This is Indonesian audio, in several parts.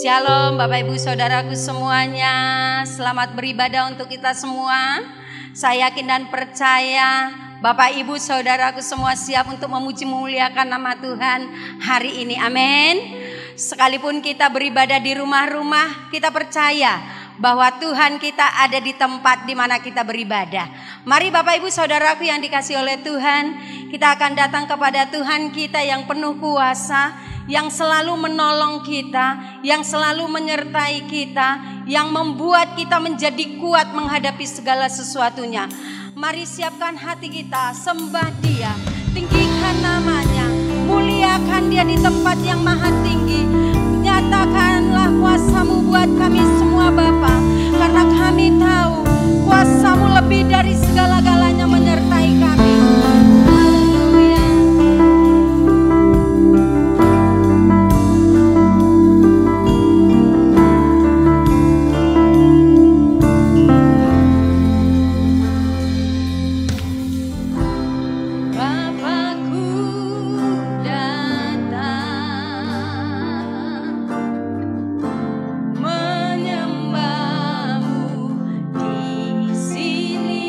Shalom Bapak Ibu Saudaraku semuanya. Selamat beribadah untuk kita semua. Saya yakin dan percaya Bapak Ibu Saudaraku semua siap untuk memuji memuliakan nama Tuhan hari ini. Amin. Sekalipun kita beribadah di rumah-rumah, kita percaya bahwa Tuhan kita ada di tempat di mana kita beribadah. Mari Bapak Ibu Saudaraku yang dikasihi oleh Tuhan, kita akan datang kepada Tuhan kita yang penuh kuasa, yang selalu menolong kita, yang selalu menyertai kita, yang membuat kita menjadi kuat menghadapi segala sesuatunya. Mari siapkan hati kita, sembah Dia, tinggikan namanya, muliakan Dia di tempat yang maha tinggi. Nyatakanlah kuasa-Mu buat kami semua Bapa, karena kami tahu kuasa-Mu lebih dari segala-galanya menyertai kami. Sini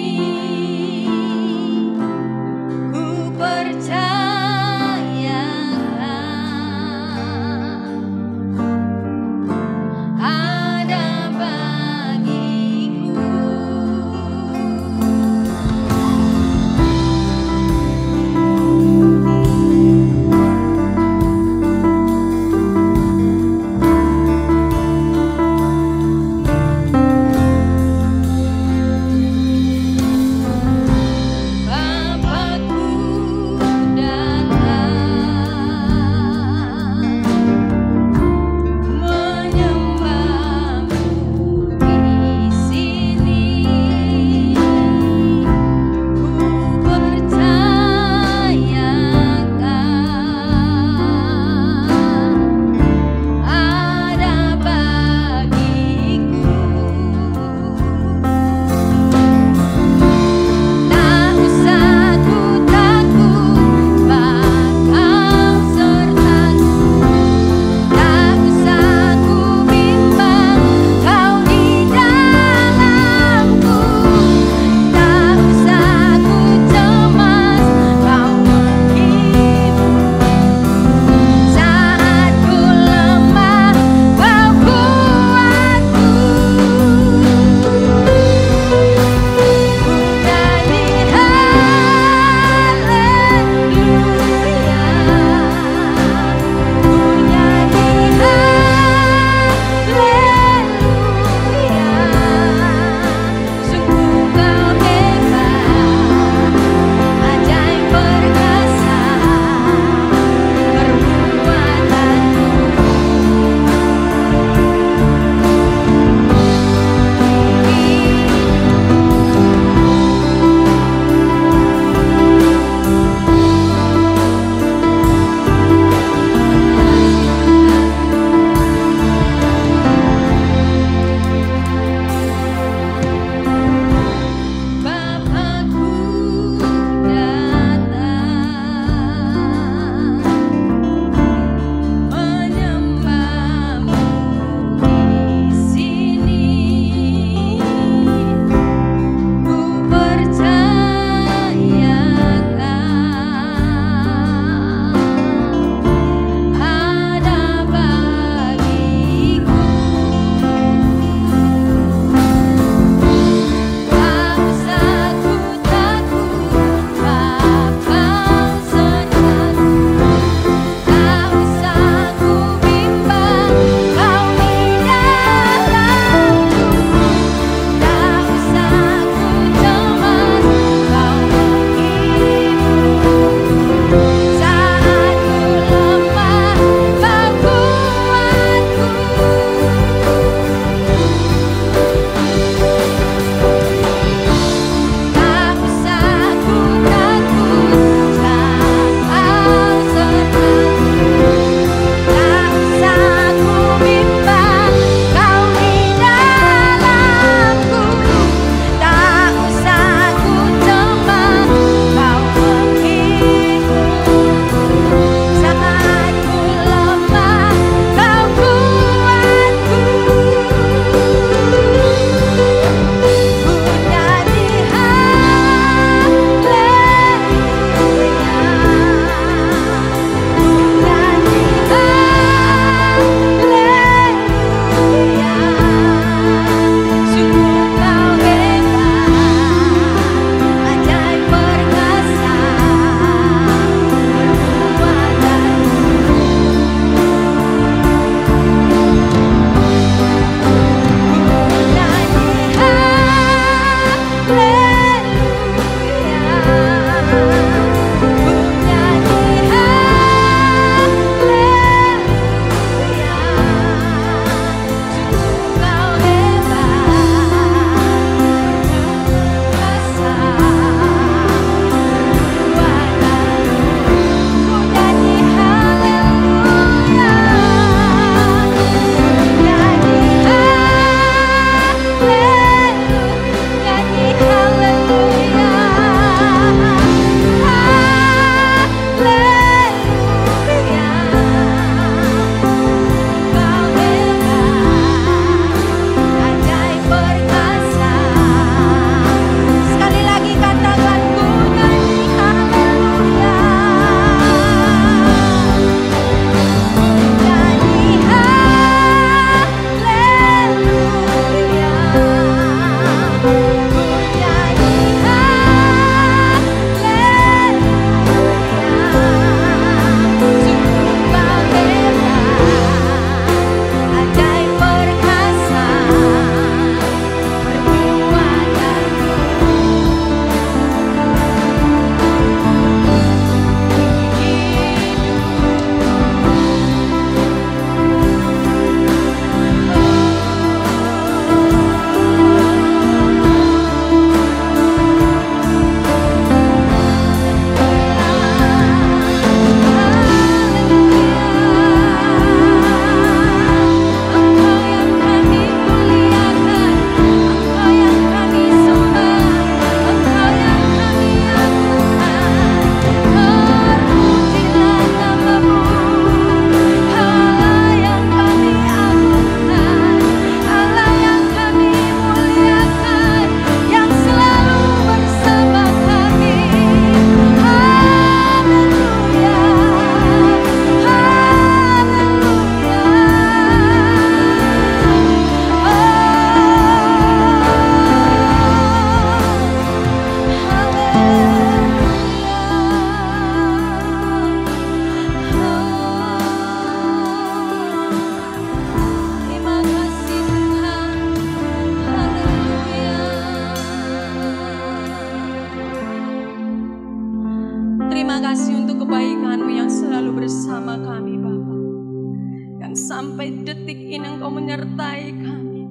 sampai detik ini Engkau menyertai kami,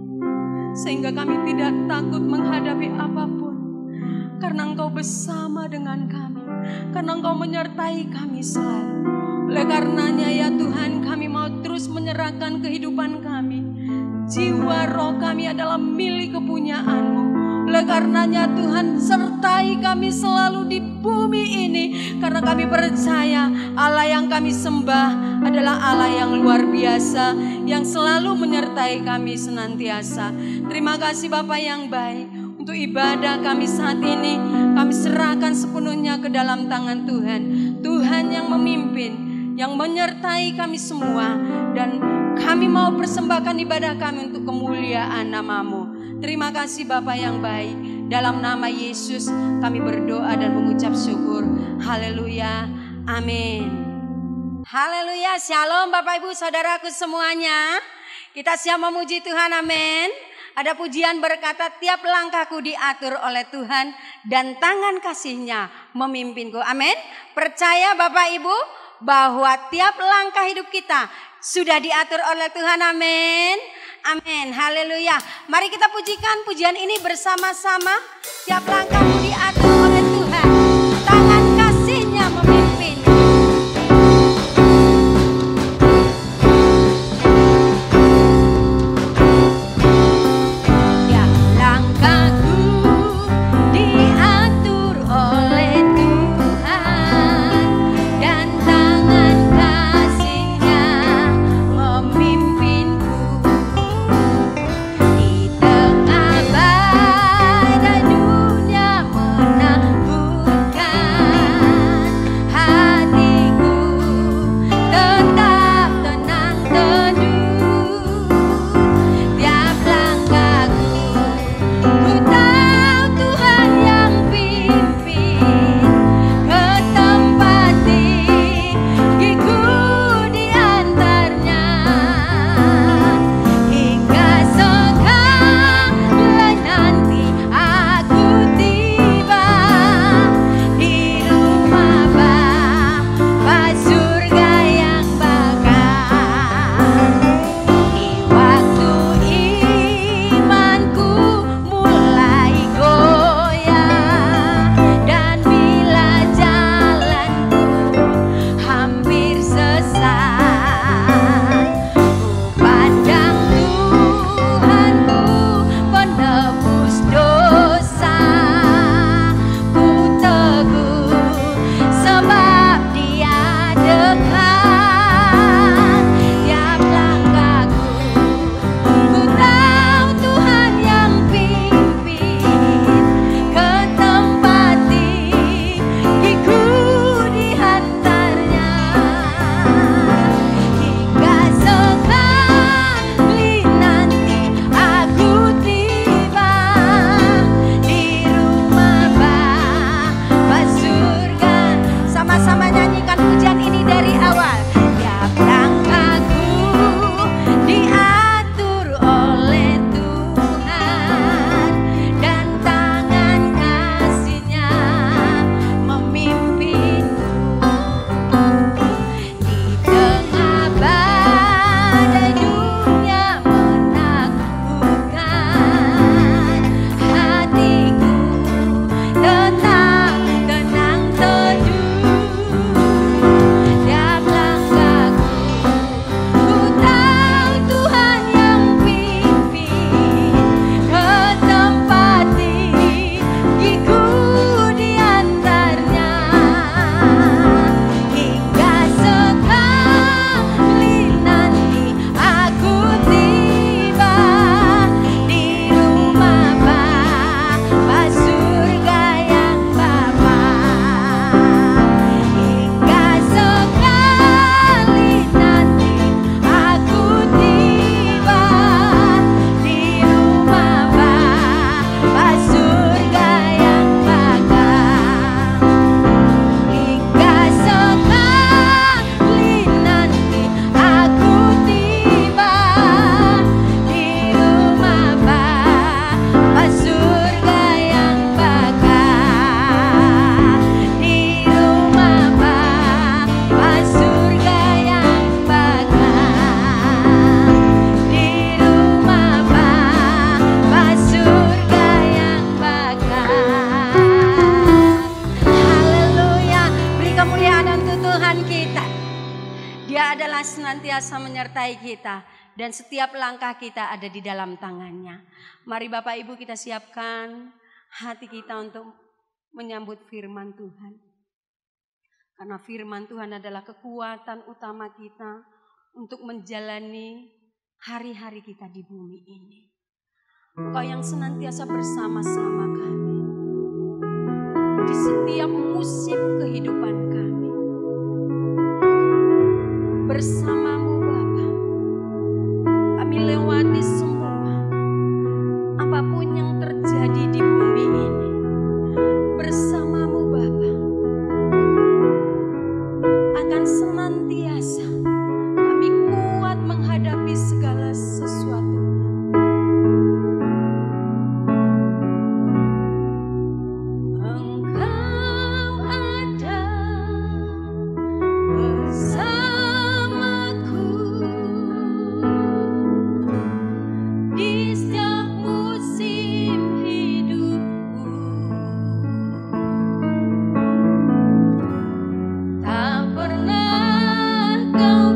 sehingga kami tidak takut menghadapi apapun, karena Engkau bersama dengan kami, karena Engkau menyertai kami selalu. Oleh karenanya ya Tuhan, kami mau terus menyerahkan kehidupan kami. Jiwa roh kami adalah milik kepunyaan-Mu. Oleh karenanya Tuhan, sertai kami selalu di bumi ini, karena kami percaya Allah yang kami sembah adalah Allah yang luar biasa, yang selalu menyertai kami senantiasa. Terima kasih Bapa yang baik, untuk ibadah kami saat ini kami serahkan sepenuhnya ke dalam tangan Tuhan. Tuhan yang memimpin, yang menyertai kami semua, dan kami mau persembahkan ibadah kami untuk kemuliaan nama-Mu. Terima kasih Bapa yang baik. Dalam nama Yesus kami berdoa dan mengucap syukur. Haleluya. Amin. Haleluya. Shalom Bapak Ibu Saudaraku semuanya. Kita siap memuji Tuhan. Amin. Ada pujian berkata, tiap langkahku diatur oleh Tuhan dan tangan kasih-Nya memimpinku. Amin. Percaya Bapak Ibu bahwa tiap langkah hidup kita sudah diatur oleh Tuhan. Amin. Amin. Haleluya. Mari kita pujikan pujian ini bersama-sama. Tiap langkahmu diatur oleh Tuhan, tangan kasih-Nya memimpin. Tiap langkahku diatur oleh Tuhan dan tangan kasih-Nya memimpinku. Di tengah badai dunia Dia adalah senantiasa menyertai kita dan setiap langkah kita ada di dalam tangannya. Mari Bapak Ibu kita siapkan hati kita untuk menyambut firman Tuhan. Karena firman Tuhan adalah kekuatan utama kita untuk menjalani hari-hari kita di bumi ini. Engkau yang senantiasa bersama-sama kami di setiap musim kehidupan kami. Bersamamu Bapa, kami lewati semua apapun yang terjadi di bumi ini. Bersamamu Bapa, akan senantiasa kami kuat menghadapi segala sesuatu. Kau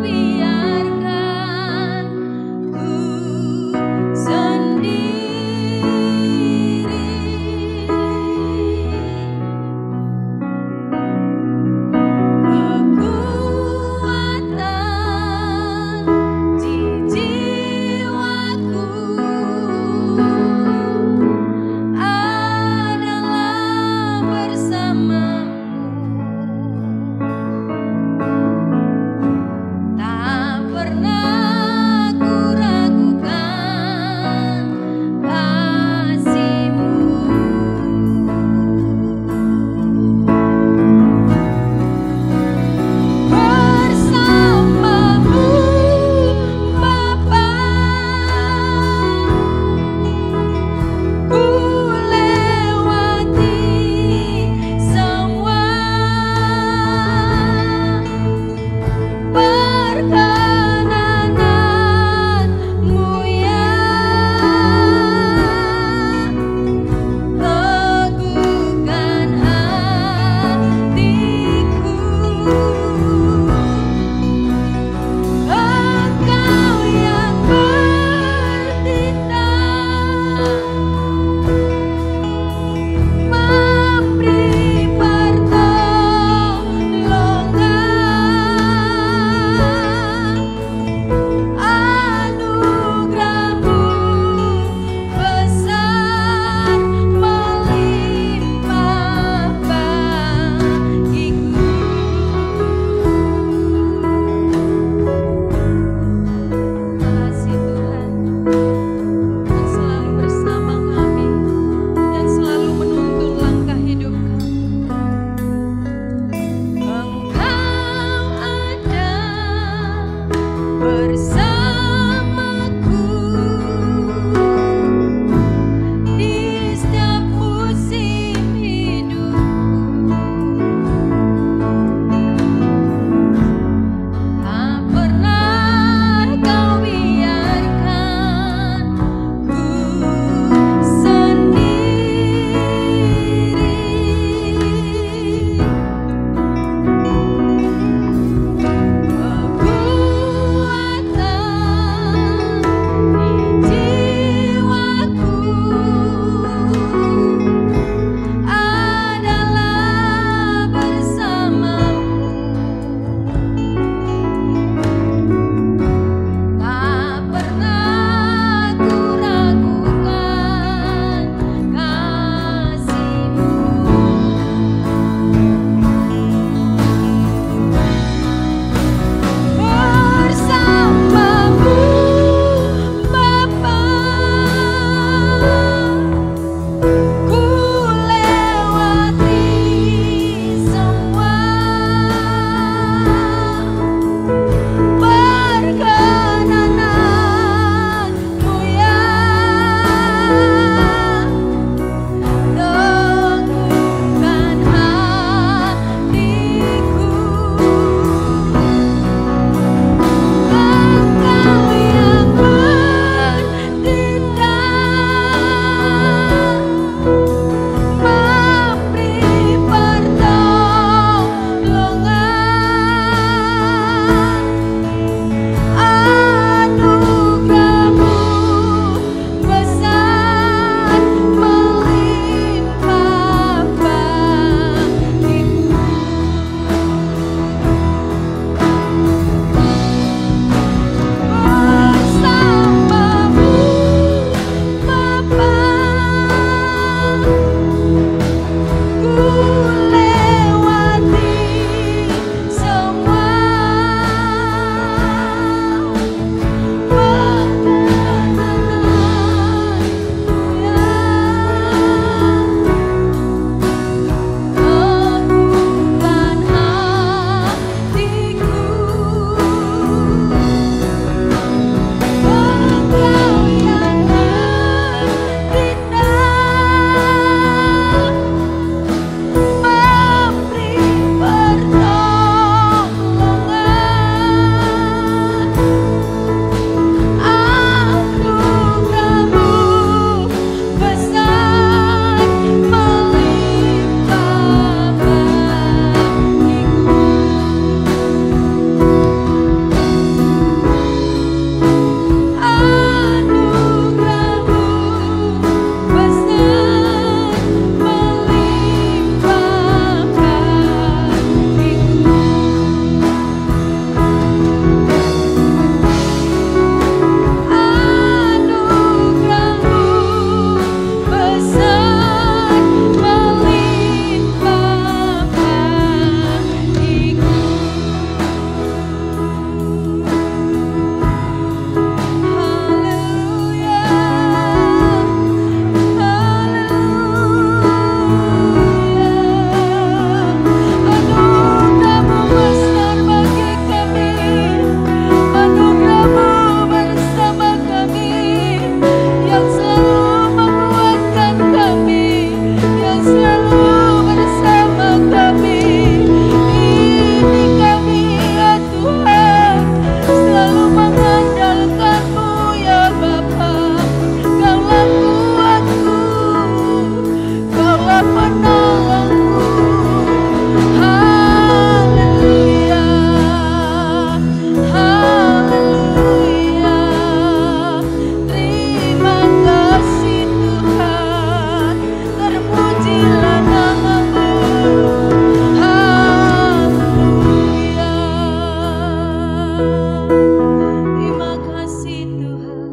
Terima kasih Tuhan.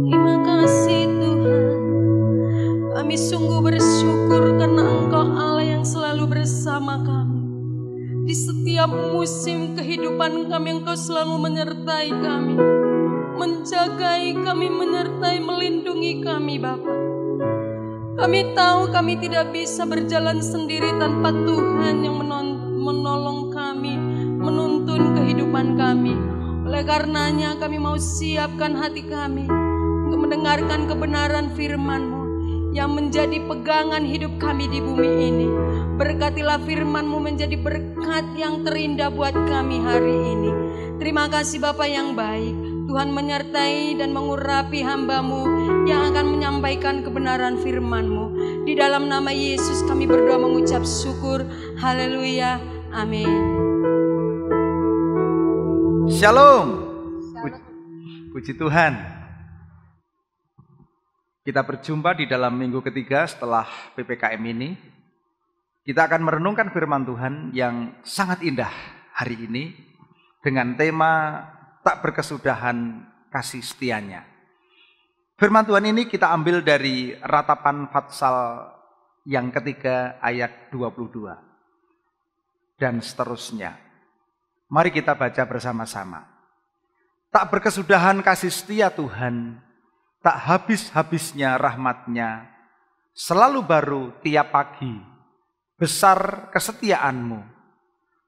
Terima kasih Tuhan. Kami sungguh bersyukur karena Engkau Allah yang selalu bersama kami. Di setiap musim kehidupan kami, Engkau selalu menyertai kami, menjagai kami, menyertai, melindungi kami Bapa. Kami tahu kami tidak bisa berjalan sendiri tanpa Tuhan yang menolong kami, menuntun kehidupan kami. Oleh karenanya kami mau siapkan hati kami untuk mendengarkan kebenaran firman-Mu yang menjadi pegangan hidup kami di bumi ini. Berkatilah firman-Mu menjadi berkat yang terindah buat kami hari ini. Terima kasih Bapa yang baik. Tuhan menyertai dan mengurapi hamba-Mu yang akan menyampaikan kebenaran firman-Mu. Di dalam nama Yesus kami berdoa mengucap syukur. Haleluya. Amin. Shalom. Puji Tuhan. Kita berjumpa di dalam minggu ketiga setelah PPKM ini. Kita akan merenungkan firman Tuhan yang sangat indah hari ini dengan tema tak berkesudahan kasih setianya. Firman Tuhan ini kita ambil dari Ratapan Fatsal yang ketiga ayat 22 dan seterusnya. Mari kita baca bersama-sama. Tak berkesudahan kasih setia Tuhan, tak habis-habisnya rahmat-Nya, selalu baru tiap pagi. Besar kesetiaan-Mu.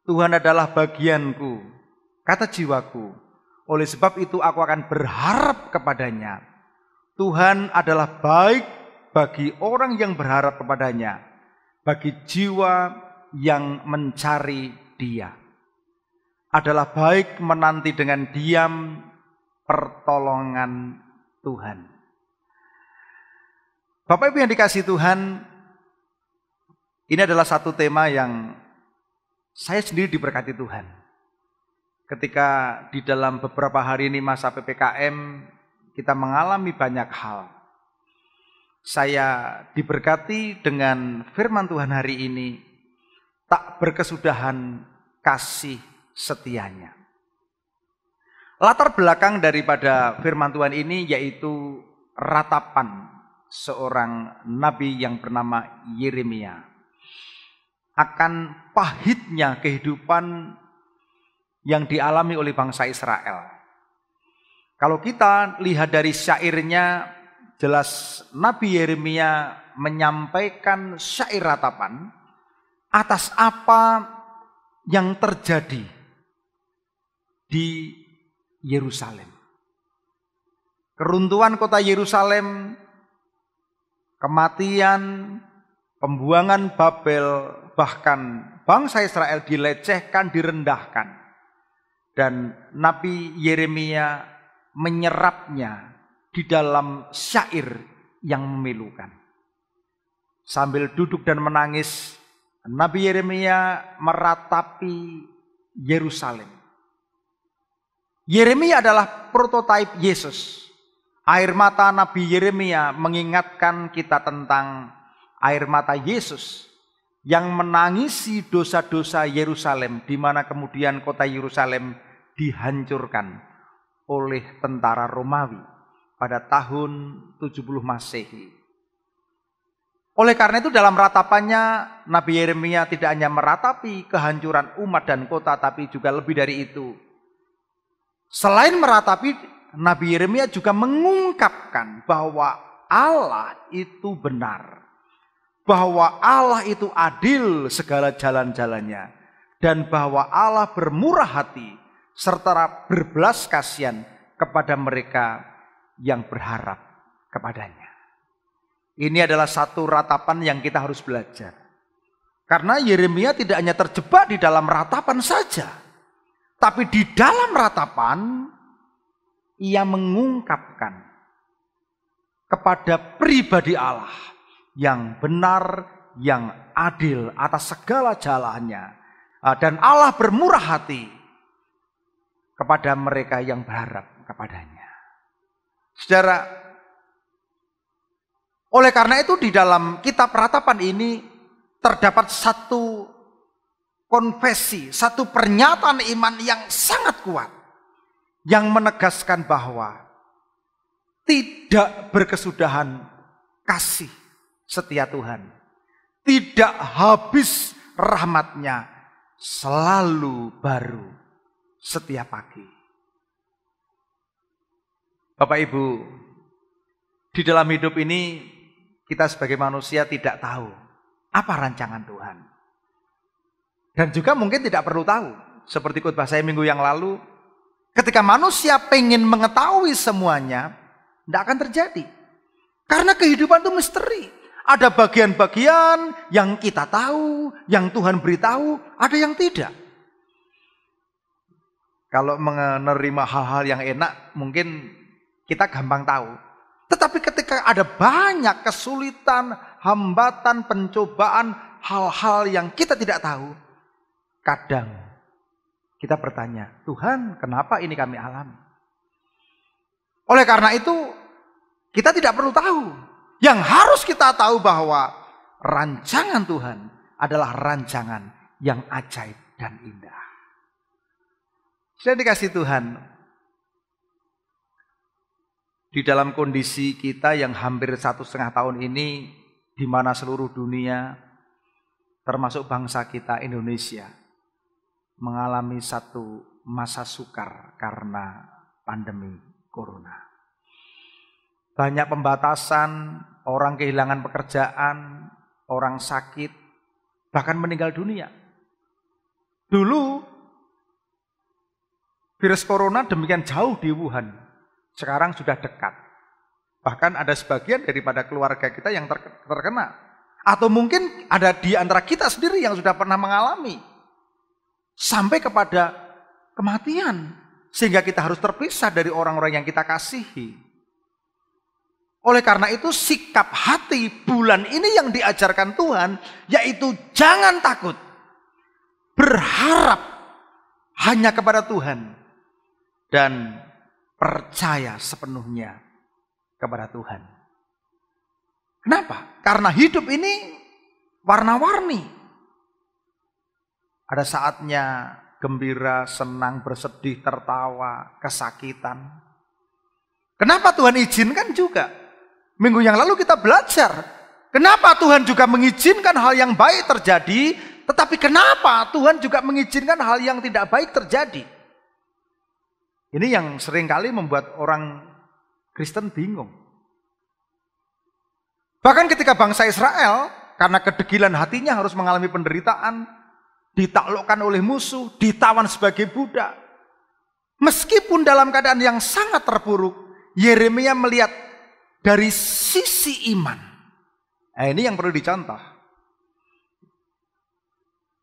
Tuhan adalah bagianku, kata jiwaku. Oleh sebab itu aku akan berharap kepada-Nya. Tuhan adalah baik bagi orang yang berharap kepada-Nya, bagi jiwa yang mencari Dia. Adalah baik menanti dengan diam pertolongan Tuhan. Bapak Ibu yang dikasihi Tuhan, ini adalah satu tema yang saya sendiri diberkati Tuhan. Ketika di dalam beberapa hari ini masa PPKM, kita mengalami banyak hal. Saya diberkati dengan firman Tuhan hari ini, tak berkesudahan kasih setianya. Latar belakang daripada firman Tuhan ini yaitu ratapan seorang nabi yang bernama Yeremia. Akan pahitnya kehidupan yang dialami oleh bangsa Israel. Kalau kita lihat dari syairnya, jelas Nabi Yeremia menyampaikan syair ratapan atas apa yang terjadi di Yerusalem. Keruntuhan kota Yerusalem, kematian, pembuangan Babel, bahkan bangsa Israel dilecehkan, direndahkan. Dan Nabi Yeremia menyerapnya di dalam syair yang memilukan. Sambil duduk dan menangis, Nabi Yeremia meratapi Yerusalem. Yeremia adalah prototipe Yesus. Air mata Nabi Yeremia mengingatkan kita tentang air mata Yesus yang menangisi dosa-dosa Yerusalem, di mana kemudian kota Yerusalem dihancurkan oleh tentara Romawi pada tahun 70 Masehi. Oleh karena itu dalam ratapannya Nabi Yeremia tidak hanya meratapi kehancuran umat dan kota, tapi juga lebih dari itu. Selain meratapi, Nabi Yeremia juga mengungkapkan bahwa Allah itu benar. Bahwa Allah itu adil segala jalan-jalannya. Dan bahwa Allah bermurah hati serta berbelas kasihan kepada mereka yang berharap kepadanya. Ini adalah satu ratapan yang kita harus belajar. Karena Yeremia tidak hanya terjebak di dalam ratapan saja. Tapi di dalam ratapan ia mengungkapkan kepada pribadi Allah yang benar, yang adil atas segala jalannya. Dan Allah bermurah hati kepada mereka yang berharap kepadanya. Saudara, oleh karena itu di dalam kitab ratapan ini terdapat satu konfesi, satu pernyataan iman yang sangat kuat. Yang menegaskan bahwa tidak berkesudahan kasih setia Tuhan. Tidak habis rahmat-Nya, selalu baru setiap pagi. Bapak Ibu, di dalam hidup ini kita sebagai manusia tidak tahu apa rancangan Tuhan. Dan juga mungkin tidak perlu tahu. Seperti khotbah saya minggu yang lalu, ketika manusia pengen mengetahui semuanya, tidak akan terjadi. Karena kehidupan itu misteri. Ada bagian-bagian yang kita tahu, yang Tuhan beritahu, ada yang tidak. Kalau menerima hal-hal yang enak, mungkin kita gampang tahu. Tetapi ketika ada banyak kesulitan, hambatan, pencobaan, hal-hal yang kita tidak tahu, kadang kita bertanya, Tuhan, kenapa ini kami alami? Oleh karena itu, kita tidak perlu tahu. Yang harus kita tahu bahwa rancangan Tuhan adalah rancangan yang ajaib dan indah. Sudah dikasih Tuhan, di dalam kondisi kita yang hampir 1,5 tahun ini, di mana seluruh dunia, termasuk bangsa kita Indonesia, mengalami satu masa sukar karena pandemi corona. Banyak pembatasan, orang kehilangan pekerjaan, orang sakit, bahkan meninggal dunia. Dulu virus corona demikian jauh di Wuhan, sekarang sudah dekat. Bahkan ada sebagian daripada keluarga kita yang terkena. Atau mungkin ada di antara kita sendiri yang sudah pernah mengalami. Sampai kepada kematian. Sehingga kita harus terpisah dari orang-orang yang kita kasihi. Oleh karena itu sikap hati bulan ini yang diajarkan Tuhan, yaitu jangan takut. Berharap hanya kepada Tuhan. Dan percaya sepenuhnya kepada Tuhan. Kenapa? Karena hidup ini warna-warni. Ada saatnya gembira, senang, bersedih, tertawa, kesakitan. Kenapa Tuhan izinkan juga? Minggu yang lalu kita belajar. Kenapa Tuhan juga mengizinkan hal yang baik terjadi, tetapi kenapa Tuhan juga mengizinkan hal yang tidak baik terjadi? Ini yang seringkali membuat orang Kristen bingung. Bahkan ketika bangsa Israel, karena kedegilan hatinya harus mengalami penderitaan, ditaklukkan oleh musuh, ditawan sebagai budak. Meskipun dalam keadaan yang sangat terpuruk, Yeremia melihat dari sisi iman. Nah, ini yang perlu dicontoh.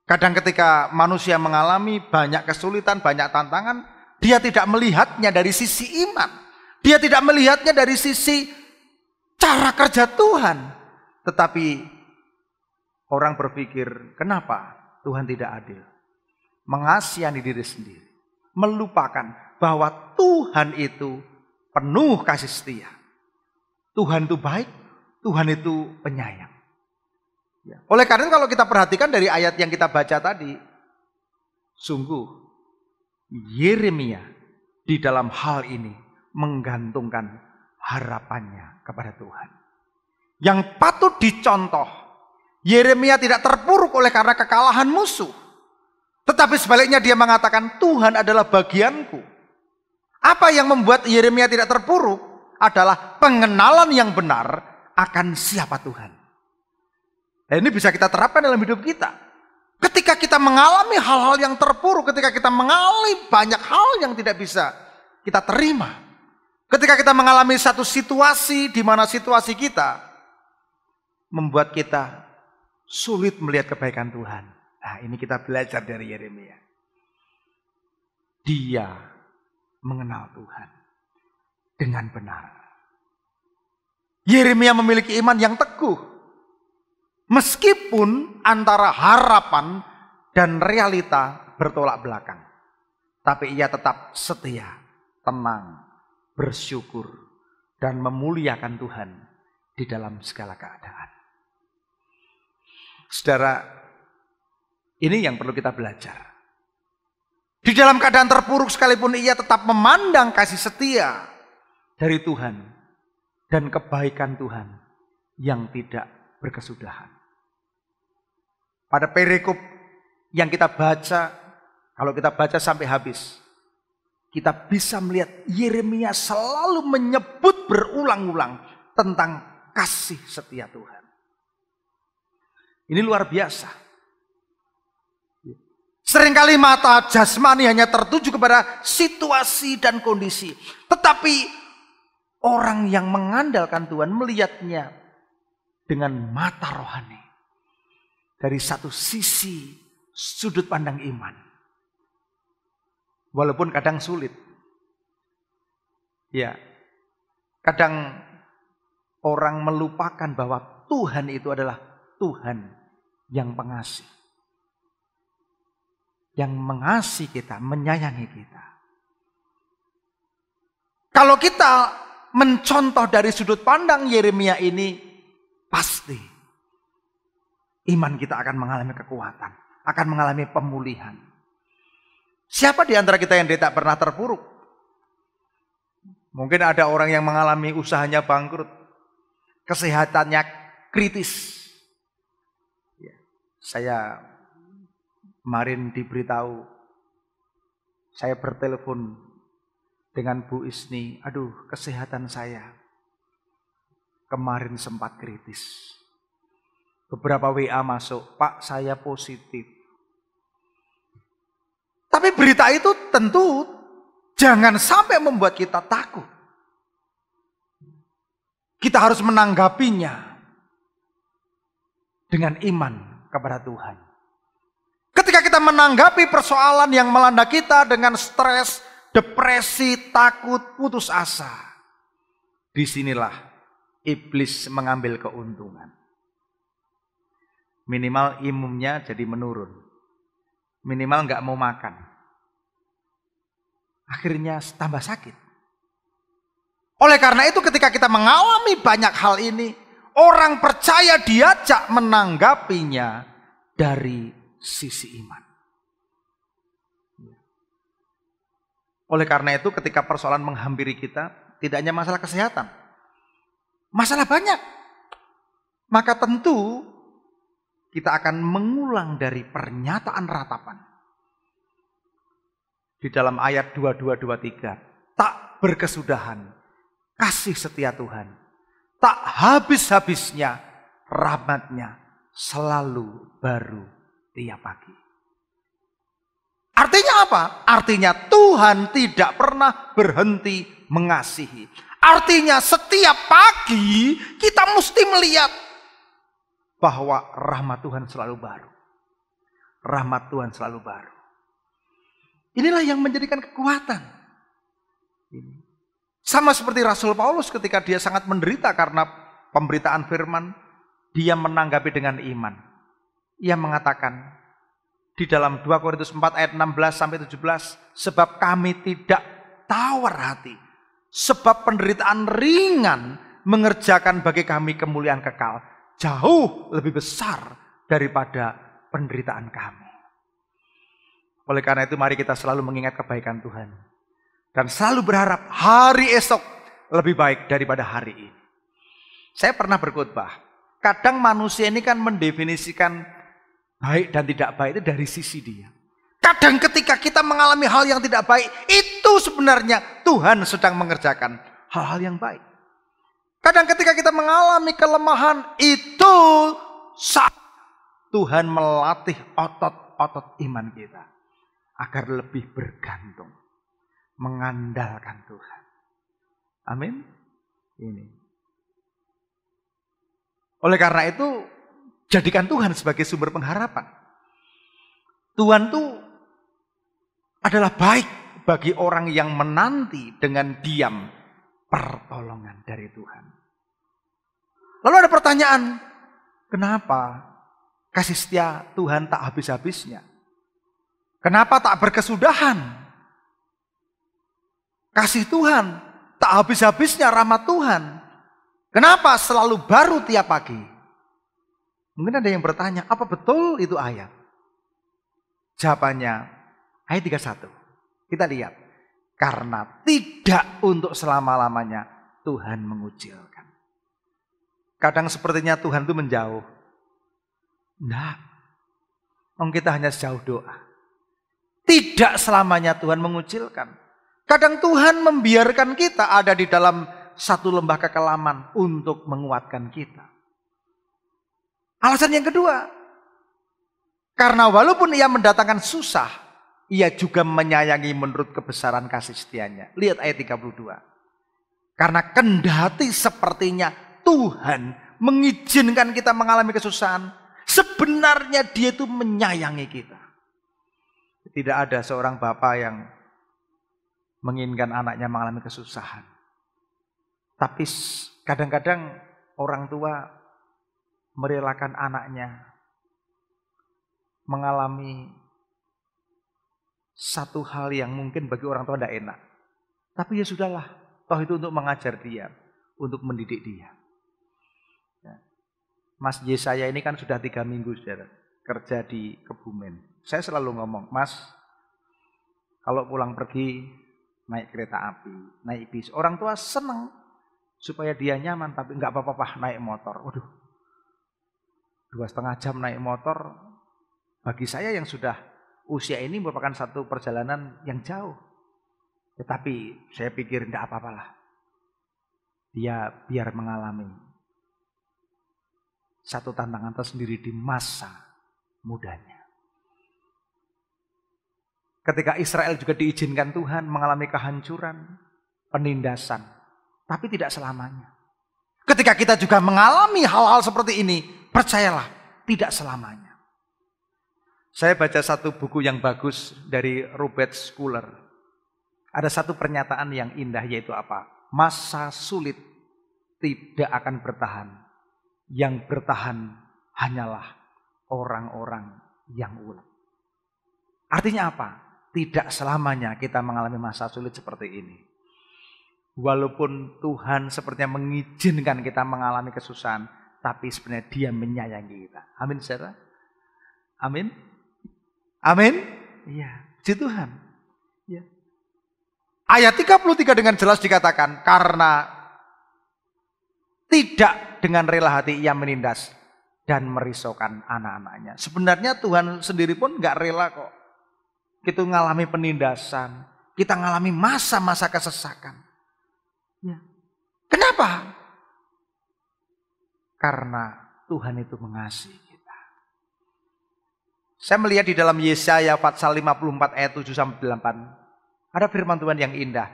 Kadang ketika manusia mengalami banyak kesulitan, banyak tantangan, dia tidak melihatnya dari sisi iman. Dia tidak melihatnya dari sisi cara kerja Tuhan. Tetapi orang berpikir, kenapa Tuhan tidak adil? Mengasihani diri sendiri. Melupakan bahwa Tuhan itu penuh kasih setia. Tuhan itu baik, Tuhan itu penyayang. Ya. Oleh karena itu kalau kita perhatikan dari ayat yang kita baca tadi, sungguh Yeremia di dalam hal ini menggantungkan harapannya kepada Tuhan. Yang patut dicontoh, Yeremia tidak terpuruk oleh karena kekalahan musuh. Tetapi sebaliknya dia mengatakan Tuhan adalah bagianku. Apa yang membuat Yeremia tidak terpuruk? Adalah pengenalan yang benar akan siapa Tuhan. Dan ini bisa kita terapkan dalam hidup kita. Ketika kita mengalami hal-hal yang terpuruk, ketika kita mengalami banyak hal yang tidak bisa kita terima. Ketika kita mengalami satu situasi di mana situasi kita membuat kita sulit melihat kebaikan Tuhan. Nah, ini kita belajar dari Yeremia. Dia mengenal Tuhan dengan benar. Yeremia memiliki iman yang teguh. Meskipun antara harapan dan realita bertolak belakang. Tapi ia tetap setia, tenang, bersyukur, dan memuliakan Tuhan di dalam segala keadaan. Saudara, Ini yang perlu kita belajar. Di dalam keadaan terpuruk sekalipun ia tetap memandang kasih setia dari Tuhan dan kebaikan Tuhan yang tidak berkesudahan. Pada perikop yang kita baca, kalau kita baca sampai habis, kita bisa melihat Yeremia selalu menyebut berulang-ulang tentang kasih setia Tuhan. Ini luar biasa. Seringkali mata jasmani hanya tertuju kepada situasi dan kondisi. Tetapi orang yang mengandalkan Tuhan melihatnya dengan mata rohani. Dari satu sisi sudut pandang iman. Walaupun kadang sulit. Ya, kadang orang melupakan bahwa Tuhan itu adalah Tuhan yang pengasih. Yang mengasihi kita, menyayangi kita. Kalau kita mencontoh dari sudut pandang Yeremia ini, pasti iman kita akan mengalami kekuatan, akan mengalami pemulihan. Siapa di antara kita yang tidak pernah terpuruk? Mungkin ada orang yang mengalami usahanya bangkrut, kesehatannya kritis. Saya kemarin diberitahu, saya bertelepon dengan Bu Isni, aduh kesehatan saya kemarin sempat kritis. Beberapa WA masuk, Pak saya positif. Tapi berita itu tentu jangan sampai membuat kita takut. Kita harus menanggapinya dengan iman kepada Tuhan. Ketika kita menanggapi persoalan yang melanda kita dengan stres, depresi, takut, putus asa, disinilah iblis mengambil keuntungan. Minimal imunnya jadi menurun. Minimal nggak mau makan. Akhirnya tambah sakit. Oleh karena itu ketika kita mengalami banyak hal ini, orang percaya diajak menanggapinya dari sisi iman. Oleh karena itu ketika persoalan menghampiri kita, tidak hanya masalah kesehatan, masalah banyak, maka tentu kita akan mengulang dari pernyataan ratapan. Di dalam ayat 22-23, tak berkesudahan kasih setia Tuhan, tak habis-habisnya rahmat-Nya selalu baru tiap pagi. Artinya apa? Artinya Tuhan tidak pernah berhenti mengasihi. Artinya setiap pagi kita mesti melihat bahwa rahmat Tuhan selalu baru. Rahmat Tuhan selalu baru. Inilah yang menjadikan kekuatan. Sama seperti Rasul Paulus ketika dia sangat menderita karena pemberitaan firman, dia menanggapi dengan iman. Ia mengatakan di dalam 2 Korintus 4 ayat 16-17, sebab kami tidak tawar hati, sebab penderitaan ringan mengerjakan bagi kami kemuliaan kekal, jauh lebih besar daripada penderitaan kami. Oleh karena itu mari kita selalu mengingat kebaikan Tuhan. Dan selalu berharap hari esok lebih baik daripada hari ini. Saya pernah berkhotbah. Kadang manusia ini kan mendefinisikan baik dan tidak baik itu dari sisi dia. Kadang ketika kita mengalami hal yang tidak baik, itu sebenarnya Tuhan sedang mengerjakan hal-hal yang baik. Kadang ketika kita mengalami kelemahan, itu saat Tuhan melatih otot-otot iman kita agar lebih bergantung, mengandalkan Tuhan. Amin. Ini. Oleh karena itu, jadikan Tuhan sebagai sumber pengharapan. Tuhan itu adalah baik bagi orang yang menanti dengan diam pertolongan dari Tuhan. Lalu ada pertanyaan, kenapa kasih setia Tuhan tak habis-habisnya? Kenapa tak berkesudahan? Kasih Tuhan tak habis-habisnya, rahmat Tuhan. Kenapa selalu baru tiap pagi? Mungkin ada yang bertanya, apa betul itu ayat? Jawabannya ayat 31. Kita lihat. Karena tidak untuk selama-lamanya Tuhan mengucilkan. Kadang sepertinya Tuhan itu menjauh. Enggak. Kita hanya sejauh doa. Tidak selamanya Tuhan mengucilkan. Kadang Tuhan membiarkan kita ada di dalam satu lembah kekelaman untuk menguatkan kita. Alasan yang kedua, karena walaupun ia mendatangkan susah, ia juga menyayangi menurut kebesaran kasih setianya. Lihat ayat 32. Karena kendati sepertinya Tuhan mengizinkan kita mengalami kesusahan, sebenarnya Dia itu menyayangi kita. Tidak ada seorang bapak yang menginginkan anaknya mengalami kesusahan. Tapi kadang-kadang orang tua merelakan anaknya mengalami satu hal yang mungkin bagi orang tua tidak enak. Tapi ya sudahlah, toh itu untuk mengajar dia, untuk mendidik dia. Mas Yesaya ini kan sudah 3 minggu saudara, kerja di Kebumen. Saya selalu ngomong, Mas, kalau pulang pergi naik kereta api, naik bis, orang tua senang supaya dia nyaman, tapi enggak apa-apa naik motor. Waduh, 2,5 jam naik motor, bagi saya yang sudah usia ini merupakan satu perjalanan yang jauh. Tetapi saya pikir enggak apa-apalah. Dia biar mengalami satu tantangan tersendiri di masa mudanya. Ketika Israel juga diizinkan Tuhan mengalami kehancuran, penindasan, tapi tidak selamanya. Ketika kita juga mengalami hal-hal seperti ini, percayalah, tidak selamanya. Saya baca satu buku yang bagus dari Robert Schuller. Ada satu pernyataan yang indah, yaitu apa? Masa sulit tidak akan bertahan. Yang bertahan hanyalah orang-orang yang ulet. Artinya apa? Tidak selamanya kita mengalami masa sulit seperti ini. Walaupun Tuhan sepertinya mengizinkan kita mengalami kesusahan, tapi sebenarnya Dia menyayangi kita. Amin, saudara? Amin? Amin? Iya, puji Tuhan. Ya. Ayat 33 dengan jelas dikatakan, karena tidak dengan rela hati ia menindas dan merisaukan anak-anaknya. Sebenarnya Tuhan sendiri pun gak rela kok. Kita ngalami penindasan, kita ngalami masa-masa kesesakan. Ya. Kenapa? Karena Tuhan itu mengasihi kita. Saya melihat di dalam Yesaya pasal 54 ayat 7-8. Ada firman Tuhan yang indah.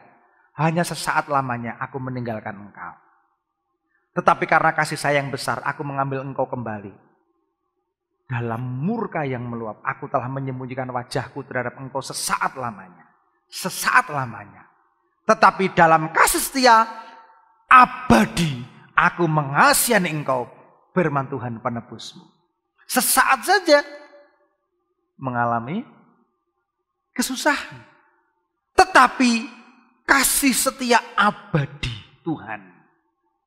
Hanya sesaat lamanya aku meninggalkan engkau. Tetapi karena kasih sayang besar aku mengambil engkau kembali. Dalam murka yang meluap, aku telah menyembunyikan wajahku terhadap engkau sesaat lamanya. Sesaat lamanya. Tetapi dalam kasih setia abadi, aku mengasihani engkau, firman Tuhan penebusmu. Sesaat saja mengalami kesusahan. Tetapi kasih setia abadi Tuhan.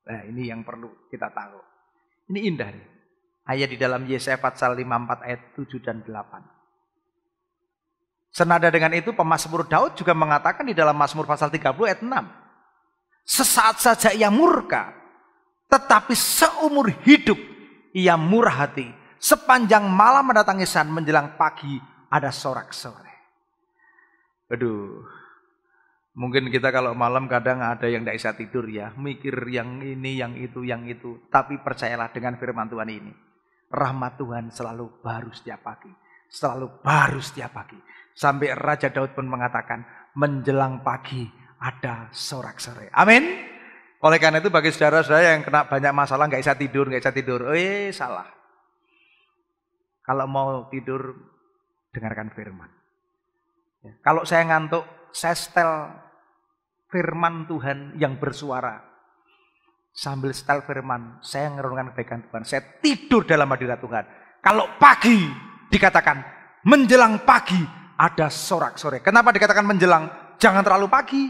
Nah, ini yang perlu kita tahu. Ini indah nih. Ayat di dalam Yesaya pasal 54 ayat 7 dan 8. Senada dengan itu pemazmur Daud juga mengatakan di dalam Mazmur pasal 30 ayat 6. Sesaat saja ia murka, tetapi seumur hidup ia murah hati. Sepanjang malam ada tangisan, menjelang pagi ada sorak-sorai. Aduh, mungkin kita kalau malam kadang ada yang tidak bisa tidur ya. Mikir yang ini, yang itu. Tapi percayalah dengan firman Tuhan ini. Rahmat Tuhan selalu baru setiap pagi. Selalu baru setiap pagi. Sampai Raja Daud pun mengatakan, menjelang pagi ada sorak-sorai. Amin. Oleh karena itu bagi saudara-saudara yang kena banyak masalah, nggak bisa tidur. Salah. Kalau mau tidur, dengarkan firman. Ya. Kalau saya ngantuk, saya setel firman Tuhan yang bersuara. Sambil setel firman, saya ngerenungkan kebaikan Tuhan. Saya tidur dalam hadirat Tuhan. Kalau pagi dikatakan, menjelang pagi ada sorak-sorai. Kenapa dikatakan menjelang? Jangan terlalu pagi.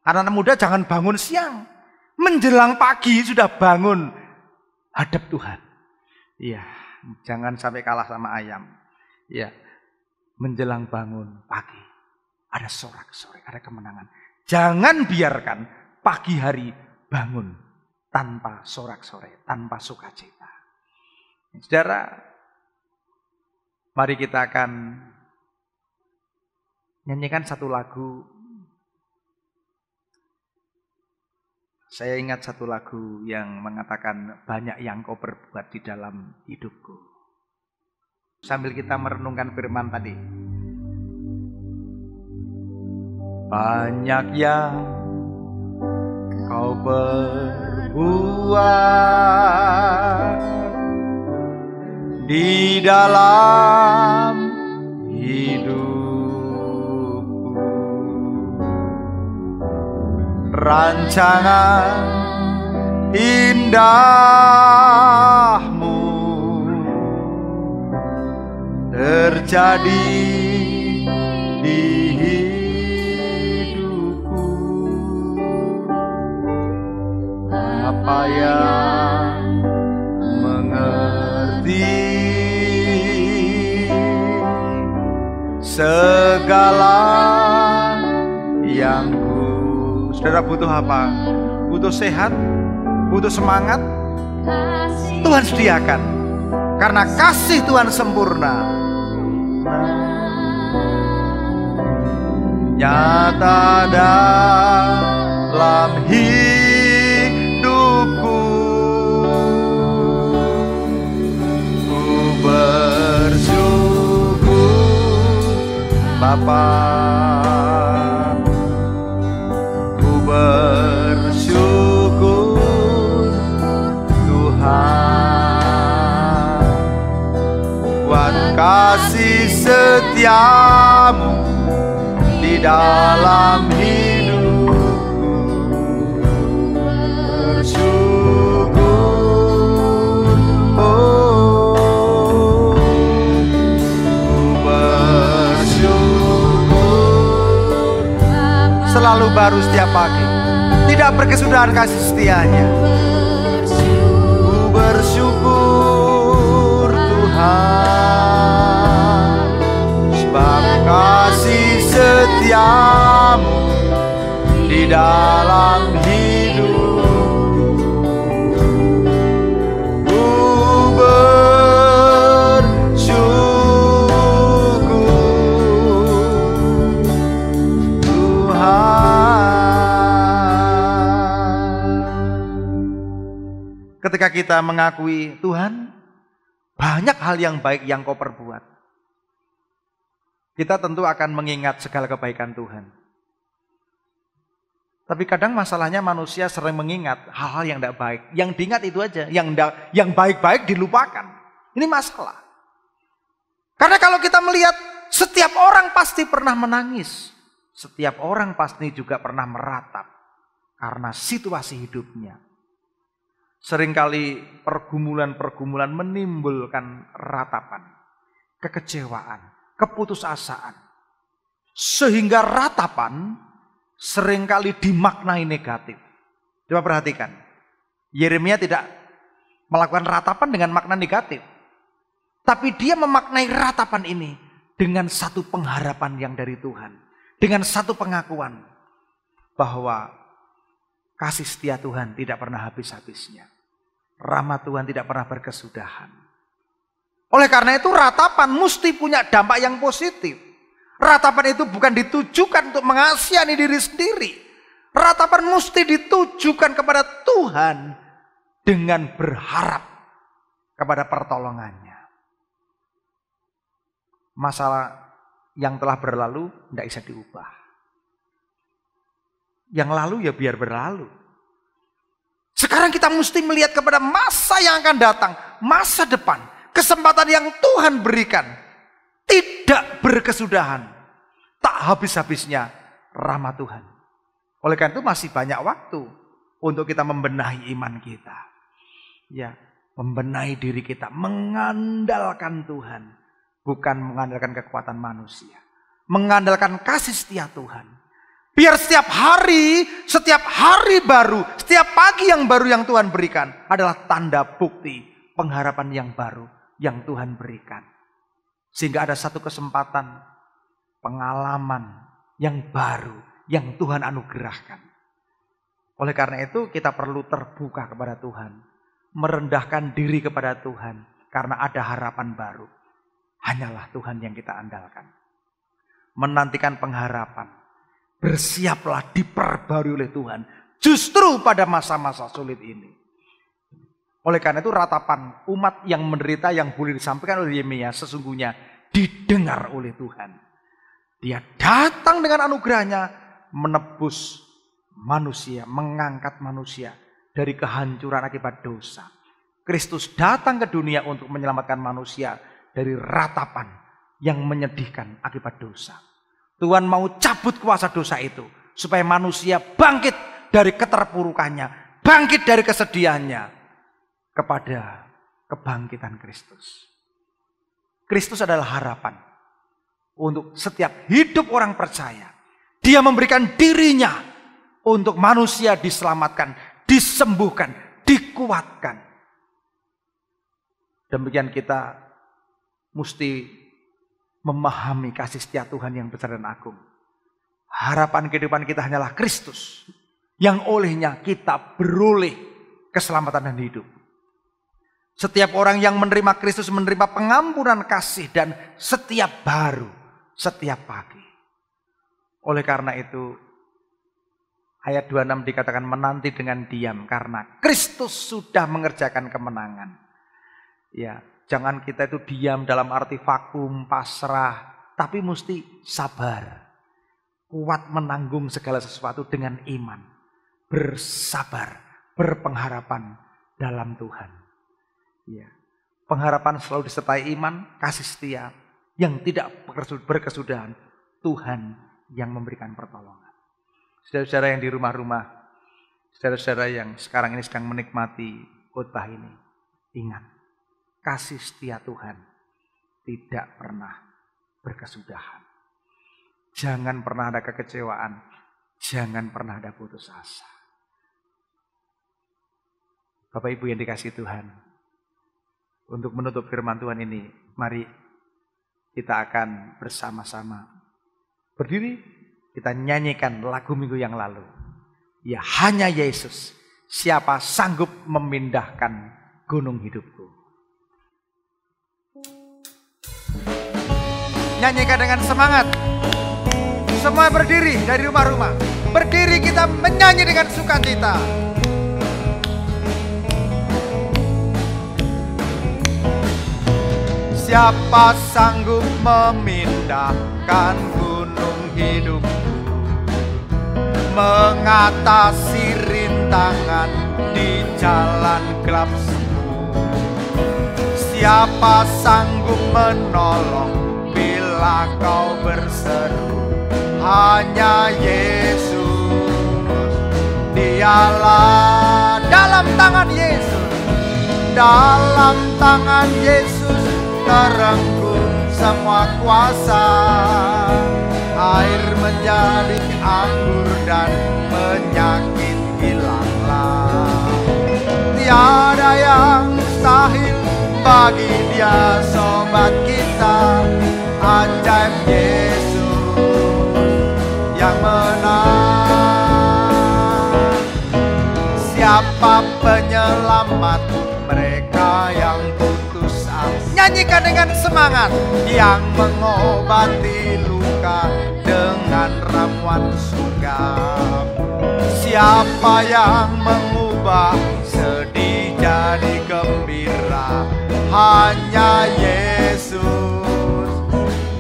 Anak-anak muda jangan bangun siang. Menjelang pagi sudah bangun. Hadap Tuhan. Iya, jangan sampai kalah sama ayam. Iya. menjelang bangun pagi. Ada sorak-sorai, ada kemenangan. Jangan biarkan pagi hari bangun tanpa sorak-sorai, tanpa sukacita. Saudara, mari kita akan nyanyikan satu lagu. Saya ingat satu lagu yang mengatakan banyak yang kau perbuat di dalam hidupku. Sambil kita merenungkan firman tadi. Banyak yang kau perbuat di dalam hidupku. Rancangan indahmu terjadi di hidupku. Apa yang mengerti segala yang Saudara butuh apa? Butuh sehat? Butuh semangat? Tuhan sediakan. Karena kasih Tuhan sempurna. Nyata dalam hidupku. Ku bersyukur Bapa. Bersyukur Tuhan buat kasih setiamu di dalam hidupku. Bersyukur, oh, bersyukur selalu baru setiap pagi. Tidak berkesudahan kasih setianya. Ku bersyukur Tuhan, sebab kasih setiamu di dalam hidupku. Ku bersyukur Tuhan. Ketika kita mengakui Tuhan, banyak hal yang baik yang kau perbuat, kita tentu akan mengingat segala kebaikan Tuhan. Tapi kadang masalahnya manusia sering mengingat hal-hal yang tidak baik. Yang diingat itu aja, yang baik-baik dilupakan. Ini masalah. Karena kalau kita melihat setiap orang pasti pernah menangis, setiap orang pasti juga pernah meratap karena situasi hidupnya. Seringkali pergumulan-pergumulan menimbulkan ratapan, kekecewaan, keputusasaan. Sehingga ratapan seringkali dimaknai negatif. Coba perhatikan. Yeremia tidak melakukan ratapan dengan makna negatif. Tapi dia memaknai ratapan ini dengan satu pengharapan yang dari Tuhan. Dengan satu pengakuan bahwa kasih setia Tuhan tidak pernah habis-habisnya. Rahmat Tuhan tidak pernah berkesudahan. Oleh karena itu ratapan mesti punya dampak yang positif. Ratapan itu bukan ditujukan untuk mengasihani diri sendiri. Ratapan mesti ditujukan kepada Tuhan dengan berharap kepada pertolongannya. Masalah yang telah berlalu tidak bisa diubah. Yang lalu ya biar berlalu. Sekarang kita mesti melihat kepada masa yang akan datang, masa depan, kesempatan yang Tuhan berikan. Tidak berkesudahan, tak habis-habisnya rahmat Tuhan. Oleh karena itu masih banyak waktu untuk kita membenahi iman kita. Ya, membenahi diri kita, mengandalkan Tuhan, bukan mengandalkan kekuatan manusia. Mengandalkan kasih setia Tuhan. Biar setiap hari baru, setiap pagi yang baru yang Tuhan berikan adalah tanda bukti pengharapan yang baru yang Tuhan berikan. Sehingga ada satu kesempatan, pengalaman yang baru yang Tuhan anugerahkan. Oleh karena itu kita perlu terbuka kepada Tuhan. Merendahkan diri kepada Tuhan. Karena ada harapan baru. Hanyalah Tuhan yang kita andalkan. Menantikan pengharapan. Bersiaplah diperbarui oleh Tuhan. Justru pada masa-masa sulit ini. Oleh karena itu ratapan umat yang menderita yang boleh disampaikan oleh Yeremia sesungguhnya didengar oleh Tuhan. Dia datang dengan anugerahnya menebus manusia, mengangkat manusia dari kehancuran akibat dosa. Kristus datang ke dunia untuk menyelamatkan manusia dari ratapan yang menyedihkan akibat dosa. Tuhan mau cabut kuasa dosa itu supaya manusia bangkit dari keterpurukannya, bangkit dari kesedihannya kepada kebangkitan Kristus. Kristus adalah harapan untuk setiap hidup orang percaya. Dia memberikan dirinya untuk manusia diselamatkan, disembuhkan, dikuatkan. Demikian kita mesti memahami kasih setia Tuhan yang besar dan agung. Harapan kehidupan kita hanyalah Kristus, yang olehnya kita beroleh keselamatan dan hidup. Setiap orang yang menerima Kristus menerima pengampunan kasih dan setiap baru, setiap pagi. Oleh karena itu, ayat 26 dikatakan menanti dengan diam karena Kristus sudah mengerjakan kemenangan. Ya, jangan kita itu diam dalam arti vakum, pasrah, tapi mesti sabar. Kuat menanggung segala sesuatu dengan iman. Bersabar, berpengharapan dalam Tuhan. Ya, pengharapan selalu disertai iman, kasih setia yang tidak berkesudahan. Tuhan yang memberikan pertolongan. Saudara-saudara yang di rumah-rumah, saudara-saudara yang sekarang ini sedang menikmati khotbah ini, ingat, kasih setia Tuhan tidak pernah berkesudahan. Jangan pernah ada kekecewaan, jangan pernah ada putus asa. Bapak Ibu yang dikasihi Tuhan, untuk menutup firman Tuhan ini, mari kita akan bersama-sama berdiri, kita nyanyikan lagu minggu yang lalu. Ya hanya Yesus, siapa sanggup memindahkan gunung hidupku. Nyanyikan dengan semangat. Semua berdiri dari rumah-rumah. Berdiri kita menyanyi dengan sukacita. Siapa sanggup memindahkan gunung hidupku, mengatasi rintangan di jalan gelap semu. Siapa sanggup menolong bila kau berseru? Hanya Yesus, dialah dalam tangan Yesus, dalam tangan Yesus terenggut semua kuasa. Air menjadi anggur dan penyakit hilanglah. Tiada yang mustahil bagi Dia sobat kita. Ajaib Yesus yang menang. Siapa penyelamat mereka yang putus asa? Nyanyikan dengan semangat. Yang mengobati luka dengan ramuan surga. Siapa yang mengubah sedih jadi gembira? Hanya Yesus,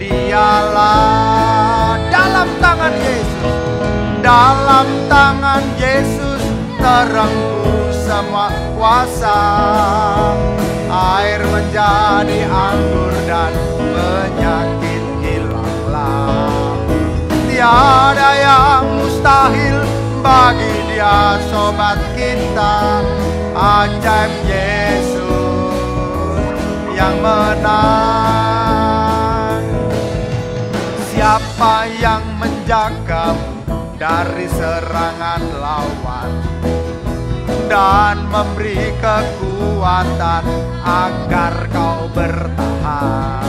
dialah dalam tangan Yesus, dalam tangan Yesus terenggut semua kuasa. Air menjadi anggur dan penyakit hilanglah. Tiada yang mustahil bagi Dia sobat kita. Ajaib Yesus yang menang. Siapa yang menjagamu dari serangan lawan dan memberi kekuatan agar kau bertahan?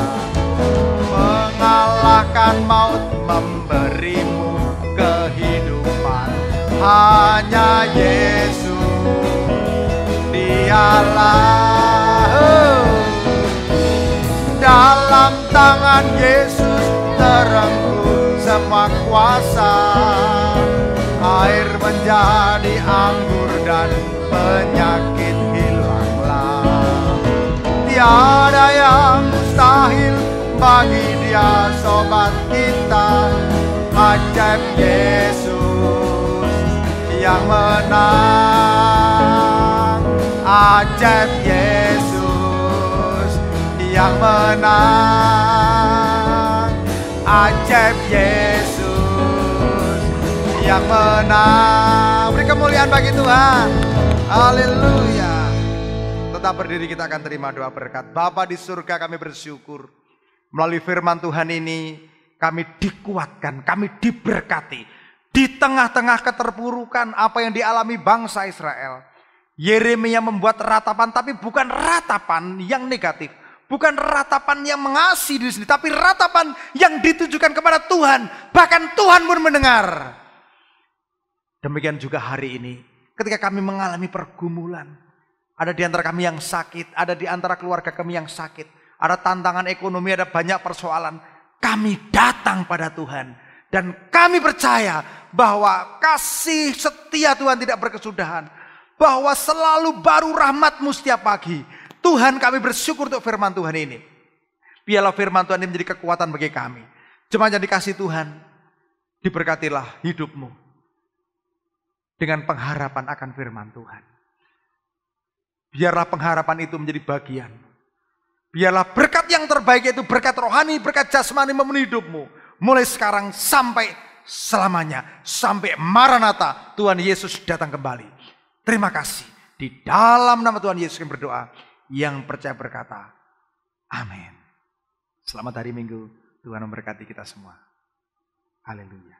mengalahkan maut, memberimu kehidupan. Hanya Yesus, Dialah. Dalam tangan Yesus terenggut semua kuasa. Air menjadi anggur dan penyakit hilanglah. Tiada yang mustahil bagi Dia, sobat kita. Ajaib Yesus yang menang. Ajaib Yesus yang menang. Ajaib Yesus yang menang. Beri kemuliaan bagi Tuhan. Haleluya. Tetap berdiri, kita akan terima doa berkat. Bapa di surga, kami bersyukur melalui firman Tuhan ini kami dikuatkan, kami diberkati di tengah-tengah keterpurukan apa yang dialami bangsa Israel. Yeremia membuat ratapan, tapi bukan ratapan yang negatif, bukan ratapan yang mengasihi diri sendiri, tapi ratapan yang ditujukan kepada Tuhan. Bahkan Tuhan pun mendengar. Demikian juga hari ini, ketika kami mengalami pergumulan, ada di antara kami yang sakit, ada di antara keluarga kami yang sakit, ada tantangan ekonomi, ada banyak persoalan. Kami datang pada Tuhan dan kami percaya bahwa kasih setia Tuhan tidak berkesudahan, bahwa selalu baru rahmat-Mu setiap pagi. Tuhan, kami bersyukur untuk firman Tuhan ini. Biarlah firman Tuhan ini menjadi kekuatan bagi kami. Jemaat yang dikasihi Tuhan, diberkatilah hidupmu dengan pengharapan akan firman Tuhan. Biarlah pengharapan itu menjadi bagian. Biarlah berkat yang terbaik, yaitu berkat rohani, berkat jasmani memenuhi hidupmu. Mulai sekarang sampai selamanya. Sampai Maranatha, Tuhan Yesus datang kembali. Terima kasih. Di dalam nama Tuhan Yesus kami berdoa. Yang percaya berkata, amin. Selamat hari Minggu. Tuhan memberkati kita semua. Haleluya.